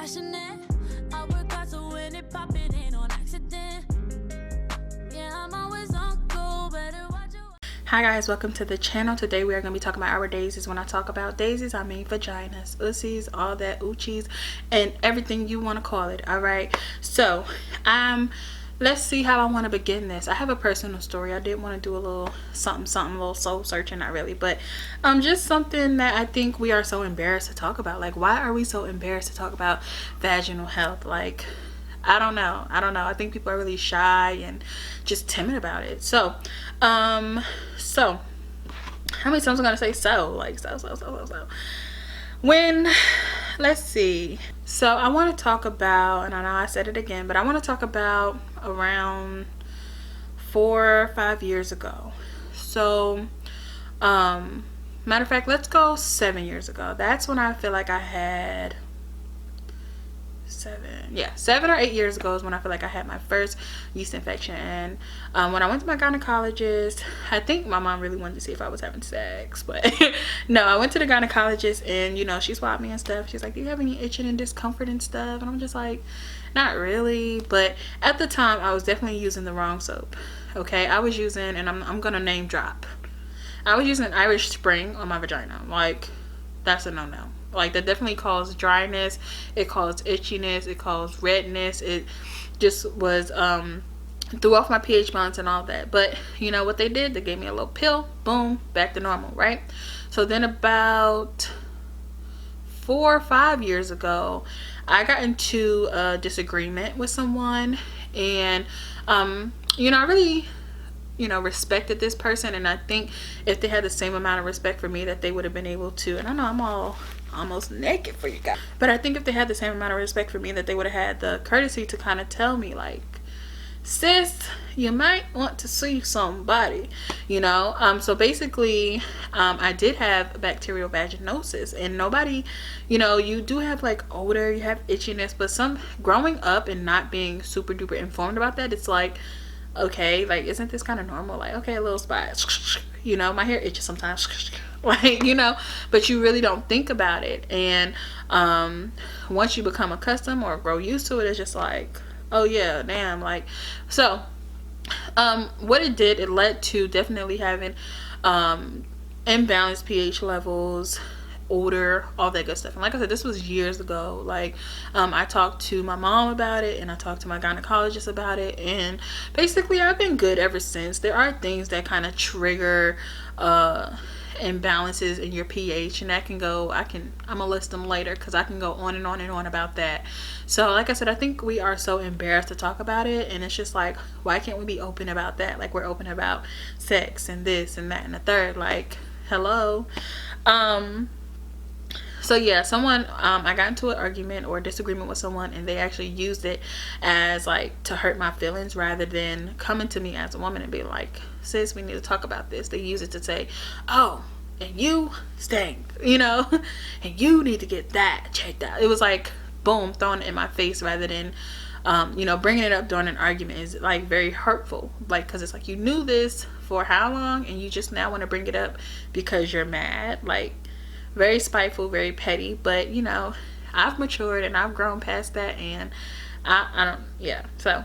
passionate. I work hard so when it pop, it ain't on accident. Yeah, I'm always on go, better watch your... Hi guys, welcome to the channel. Today we are going to be talking about our daisies. When I talk about daisies, I mean vaginas, ussies, all that oochies, and everything you want to call it. All right, so let's see how I want to begin this. I have a personal story. I did want to do a little something, a little soul searching, not really, but just something that I think we are so embarrassed to talk about. Like, why are we so embarrassed to talk about vaginal health? Like, I don't know. I think people are really shy and just timid about it. So how many times I'm gonna say so when, let's see. So I want to talk about, and I know I said it again, but I want to talk about around 4 or 5 years ago. So matter of fact, let's go 7 years ago. That's when I feel like I had 7 or 8 years ago is when I feel like I had my first yeast infection. And when I went to my gynecologist, I think my mom really wanted to see if I was having sex, but no, I went to the gynecologist, and you know, she swabbed me and stuff. She's like, do you have any itching and discomfort and stuff? And I'm just like, not really. But at the time, I was definitely using the wrong soap. Okay, I was using, and I'm gonna name drop, I was using Irish Spring on my vagina. Like, that's a no-no. Like, that definitely caused dryness, it caused itchiness, it caused redness. It just was threw off my pH balance and all that. But you know what they did? They gave me a little pill, boom, back to normal, right? So then about 4 or 5 years ago, I got into a disagreement with someone, and you know, I really, you know, respected this person, and I think if they had the same amount of respect for me, that they would have been able to, and I know I'm almost naked for you guys, but I think if they had the same amount of respect for me, that they would have had the courtesy to kind of tell me, like, sis, you might want to see somebody, you know. So basically, I did have bacterial vaginosis, and nobody, you know, you do have like odor, you have itchiness, but some growing up and not being super duper informed about that, it's like, okay, like, isn't this kind of normal? Like, okay, a little spot, you know, my hair itches sometimes, like, you know, but you really don't think about it. And once you become accustomed or grow used to it, it's just like, oh yeah, damn. Like, so what it did, it led to definitely having imbalanced pH levels, odor, all that good stuff. And like I said, this was years ago. Like, I talked to my mom about it, and I talked to my gynecologist about it, and basically I've been good ever since. There are things that kind of trigger imbalances in your pH, and that can go, I'm gonna list them later because I can go on and on and on about that. So like I said, I think we are so embarrassed to talk about it, and it's just like, why can't we be open about that? Like, we're open about sex and this and that and the third. Like, hello. So yeah, I got into an argument or disagreement with someone, and they actually used it as like to hurt my feelings, rather than coming to me as a woman and be like, sis, we need to talk about this. They use it to say, oh, and you stink, you know, and you need to get that checked out. It was like, boom, thrown in my face, rather than you know, bringing it up during an argument is like very hurtful. Like, because it's like, you knew this for how long, and you just now want to bring it up because you're mad. Like, very spiteful, very petty. But you know, I've matured and I've grown past that, and I don't, yeah. So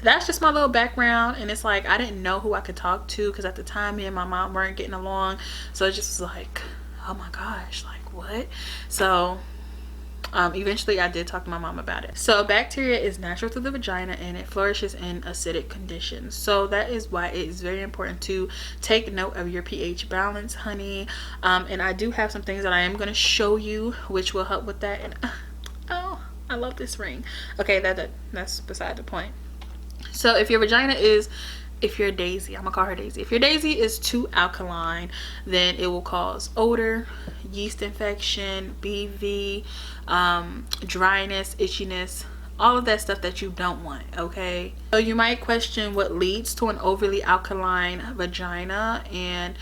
that's just my little background. And it's like, I didn't know who I could talk to, because at the time me and my mom weren't getting along. So it just was like, oh my gosh, like, what? So eventually I did talk to my mom about it. So bacteria is natural to the vagina, and it flourishes in acidic conditions. So that is why it is very important to take note of your pH balance, honey. And I do have some things that I am going to show you which will help with that. And oh, I love this ring. Okay, that's beside the point. So if your vagina is, if your daisy, I'm gonna call her Daisy, if your daisy is too alkaline, then it will cause odor, yeast infection, BV, dryness, itchiness, all of that stuff that you don't want. Okay, so you might question what leads to an overly alkaline vagina, and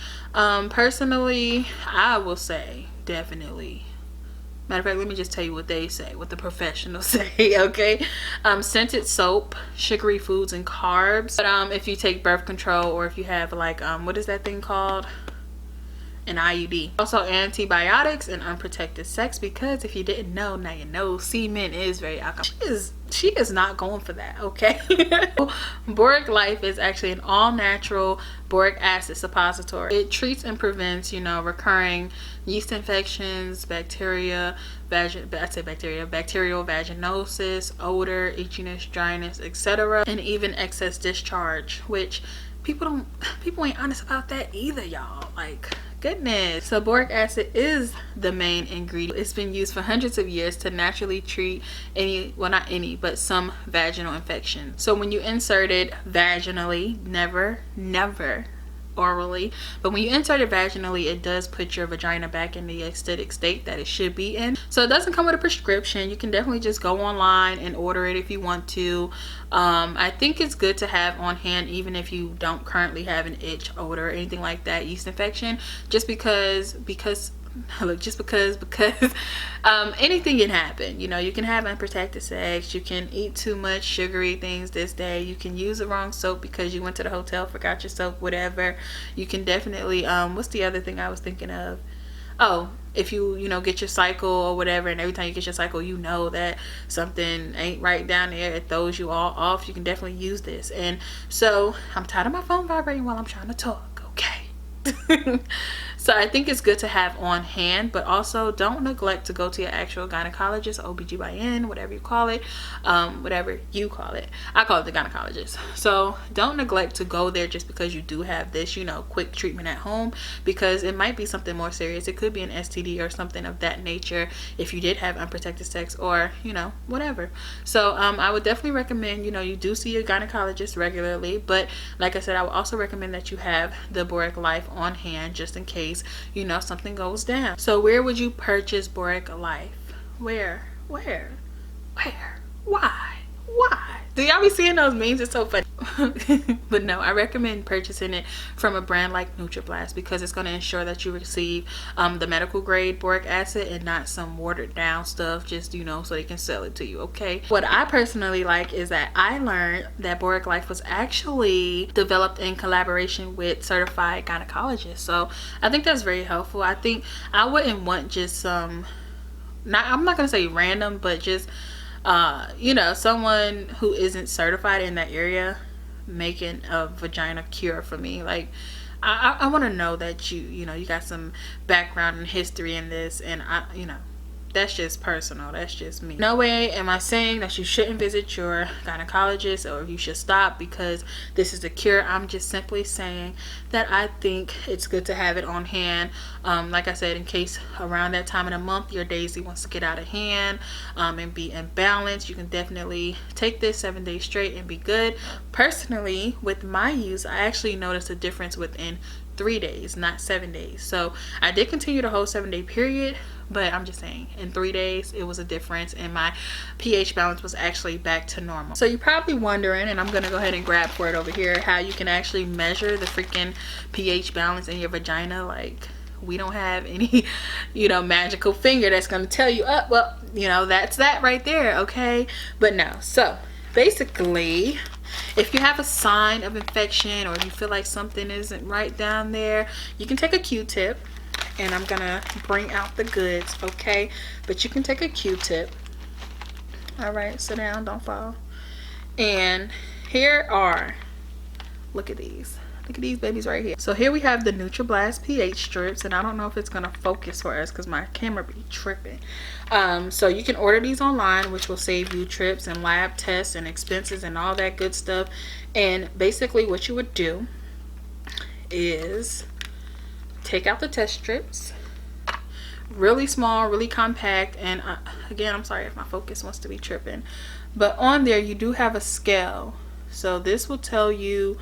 personally I will say definitely, matter of fact, let me just tell you what they say, what the professionals say, okay? Scented soap, sugary foods, and carbs. But if you take birth control, or if you have like what is that thing called? an IUD. Also antibiotics and unprotected sex, because if you didn't know, now you know. Semen is very alcohol. She is not going for that, okay? Boric Life is actually an all-natural boric acid suppository. It treats and prevents, you know, recurring yeast infections, bacterial vaginosis, odor, itchiness, dryness, etc., and even excess discharge, which people ain't honest about that either, y'all. Like, goodness. So boric acid is the main ingredient. It's been used for hundreds of years to naturally treat not any, but some vaginal infections. So when you insert it vaginally, never orally, but when you insert it vaginally, it does put your vagina back in the aesthetic state that it should be in. So it doesn't come with a prescription. You can definitely just go online and order it if you want to. I think it's good to have on hand even if you don't currently have an itch, odor, or anything like that, yeast infection, just because anything can happen. You know, you can have unprotected sex, you can eat too much sugary things this day, you can use the wrong soap because you went to the hotel, forgot your soap, whatever. You can definitely what's the other thing I was thinking of? Oh, if you know, get your cycle or whatever, and every time you get your cycle, you know that something ain't right down there, it throws you all off, you can definitely use this. And so I'm tired of my phone vibrating while I'm trying to talk, okay? So I think it's good to have on hand, but also don't neglect to go to your actual gynecologist, OBGYN, whatever you call it. I call it the gynecologist. So don't neglect to go there just because you do have this, you know, quick treatment at home, because it might be something more serious. It could be an STD or something of that nature if you did have unprotected sex, or, you know, whatever. So I would definitely recommend, you know, you do see your gynecologist regularly, but like I said, I would also recommend that you have the Boric Life on hand just in case, you know, something goes down. So where would you purchase Boric Life? Where? Why? Do y'all be seeing those memes? It's so funny. But no, I recommend purchasing it from a brand like NutraBlast, because it's going to ensure that you receive the medical grade boric acid and not some watered down stuff, just, you know, so they can sell it to you, okay? What I personally like is that I learned that Boric Life was actually developed in collaboration with certified gynecologists. So I think that's very helpful. I think I wouldn't want just some, I'm not going to say random, but just you know, someone who isn't certified in that area making a vagina cure for me. Like, I want to know that you know, you got some background and history in this, and you know, that's just personal. That's just me. No way am I saying that you shouldn't visit your gynecologist or you should stop because this is a cure. I'm just simply saying that I think it's good to have it on hand. Like I said, in case around that time of the month your daisy wants to get out of hand and be imbalanced, you can definitely take this 7 days straight and be good. Personally, with my use, I actually noticed a difference within 3 days, not 7 days. So I did continue the whole 7 day period, but I'm just saying in 3 days it was a difference, and my pH balance was actually back to normal. So you're probably wondering, and I'm gonna go ahead and grab for it over here, how you can actually measure the freaking pH balance in your vagina. Like, we don't have any, you know, magical finger that's gonna tell you, oh, well, you know, that's that right there, okay? But no. So basically, if you have a sign of infection, or if you feel like something isn't right down there, you can take a Q-tip, and I'm gonna bring out the goods, okay? But you can take a Q-tip. All right, sit down, don't fall. And here are, look at these babies right here. So here we have the NutraBlast pH strips, and I don't know if it's gonna focus for us because my camera be tripping. So you can order these online, which will save you trips and lab tests and expenses and all that good stuff. And basically what you would do is take out the test strips, really small, really compact. And again, I'm sorry if my focus wants to be tripping, but on there you do have a scale. So this will tell you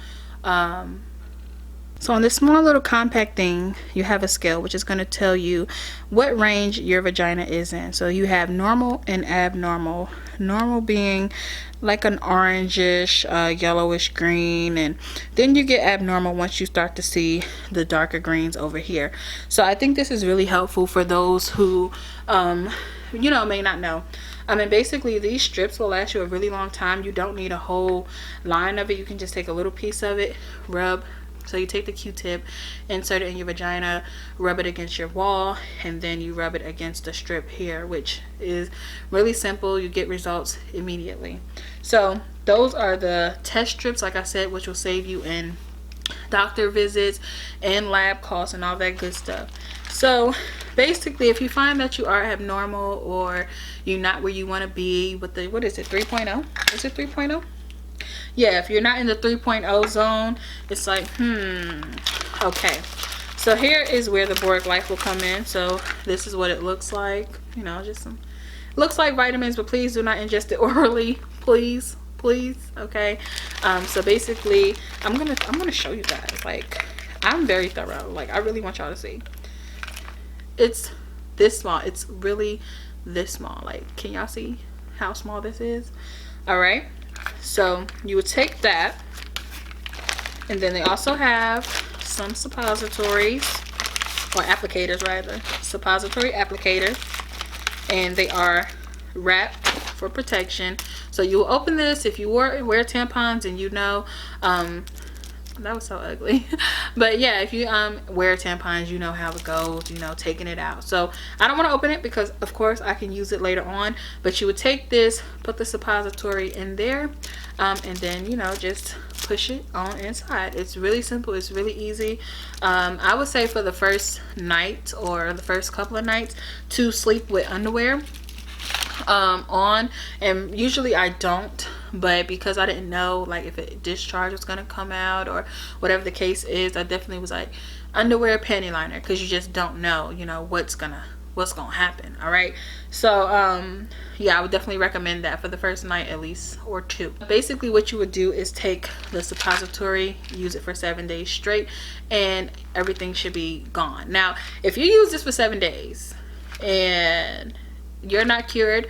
so on this small little compact thing, you have a scale which is going to tell you what range your vagina is in. So you have normal and abnormal. Normal being like an orangish, yellowish green, and then you get abnormal once you start to see the darker greens over here. So I think this is really helpful for those who you know, may not know. I mean, basically these strips will last you a really long time. You don't need a whole line of it. You can just take a little piece of it, rub So you take the Q-tip, insert it in your vagina, rub it against your wall, and then you rub it against the strip here, which is really simple. You get results immediately. So those are the test strips, like I said, which will save you in doctor visits and lab costs and all that good stuff. So basically, if you find that you are abnormal or you're not where you want to be with the, what is it, 3.0? Is it 3.0? Yeah, if you're not in the 3.0 zone, it's like, okay. So here is where the Boric Life will come in. So this is what it looks like. You know, just some, looks like vitamins, but please do not ingest it orally, please, okay. So basically, I'm gonna show you guys. Like, I'm very thorough. Like, I really want y'all to see. It's this small. It's really this small. Like, can y'all see how small this is? All right. So you would take that, and then they also have some suppositories, or applicators rather, suppository applicators, and they are wrapped for protection. So you will open this if you wear tampons, and you know, that was so ugly. But yeah, if you wear tampons, you know how it goes, you know, taking it out. So I don't want to open it because of course I can use it later on, but you would take this, put the suppository in there, and then, you know, just push it on inside. It's really simple. It's really easy. I would say for the first night or the first couple of nights to sleep with underwear on, and usually I don't, but because I didn't know like if a discharge was gonna come out or whatever the case is, I definitely was like underwear, panty liner, because you just don't know, you know, what's gonna happen. All right, so yeah, I would definitely recommend that for the first night at least, or two. Basically what you would do is take the suppository, use it for 7 days straight, and everything should be gone. Now if you use this for 7 days and you're not cured,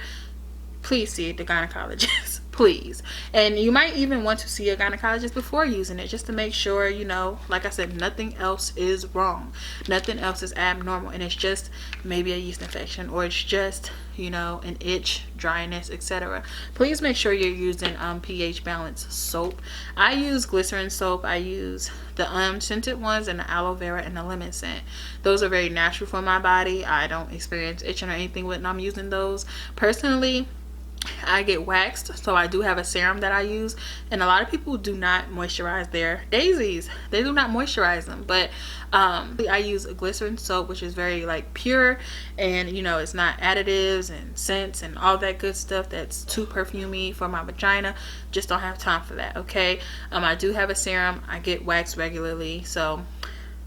please see the gynecologist, please. And you might even want to see a gynecologist before using it, just to make sure, you know, like I said, nothing else is wrong, nothing else is abnormal, and it's just maybe a yeast infection, or it's just, you know, an itch, dryness, etc. Please make sure you're using pH balanced soap. I use glycerin soap. I use the unscented ones, and the aloe vera and the lemon scent. Those are very natural for my body. I don't experience itching or anything when I'm using those. Personally, I get waxed, so I do have a serum that I use, and a lot of people do not moisturize their daisies. They do not moisturize them, but I use a glycerin soap, which is very like pure, and you know, it's not additives and scents and all that good stuff that's too perfumey for my vagina. Just don't have time for that. Okay, I do have a serum. I get waxed regularly, so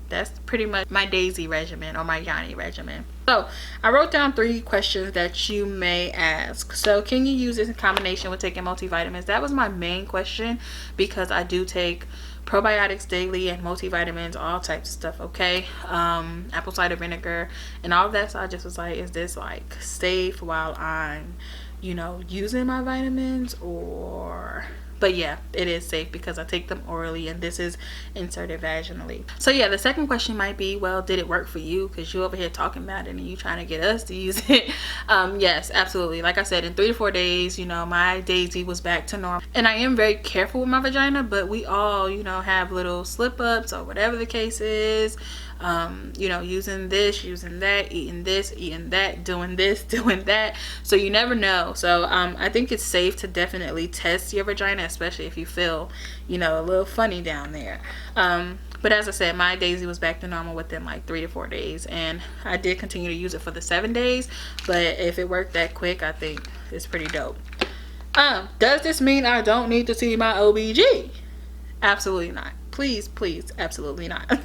that's pretty much my daisy regimen, or my Yanni regimen. So I wrote down 3 questions that you may ask. So can you use this in combination with taking multivitamins? That was my main question, because I do take probiotics daily and multivitamins, all types of stuff. Okay, apple cider vinegar and all of that. So I just was like, is this like safe while I'm, you know, using my vitamins? Or but yeah, it is safe because I take them orally, and this is inserted vaginally. So yeah, the second question might be, well, did it work for you? Because you over here talking about it and you trying to get us to use it. Yes, absolutely. Like I said, in 3 to 4 days, you know, my daisy was back to normal. And I am very careful with my vagina, but we all, you know, have little slip ups or whatever the case is. You know, using this, using that, eating this, eating that, doing this, doing that. So you never know. So I think it's safe to definitely test your vagina, especially if you feel, you know, a little funny down there. But as I said, my daisy was back to normal within like 3 to 4 days, and I did continue to use it for the 7 days. But if it worked that quick, I think it's pretty dope. Does this mean I don't need to see my OBG? Absolutely not. Please, absolutely not.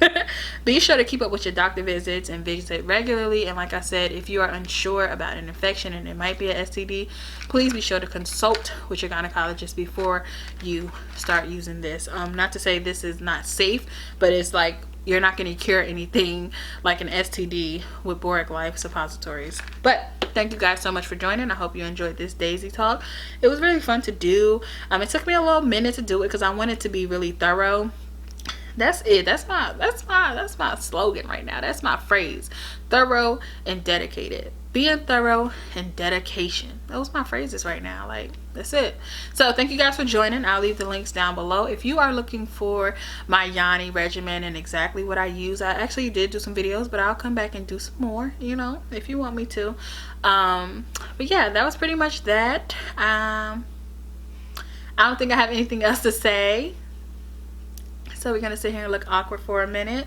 Be sure to keep up with your doctor visits and visit regularly. And like I said, if you are unsure about an infection and it might be a STD, please be sure to consult with your gynecologist before you start using this. Not to say this is not safe, but it's like you're not going to cure anything like an STD with Boric Life suppositories. But thank you guys so much for joining. I hope you enjoyed this daisy talk. It was really fun to do. It took me a little minute to do it because I wanted to be really thorough. That's it. That's my slogan right now. That's my phrase. Thorough and dedicated. being thorough, and dedication. Those are my phrases right now. Like, that's it. So thank you guys for joining. I'll leave the links down below. If you are looking for my Yanni regimen and exactly what I use, I actually did do some videos, but I'll come back and do some more, you know, if you want me to. But yeah, that was pretty much that. I don't think I have anything else to say, so we're gonna sit here and look awkward for a minute.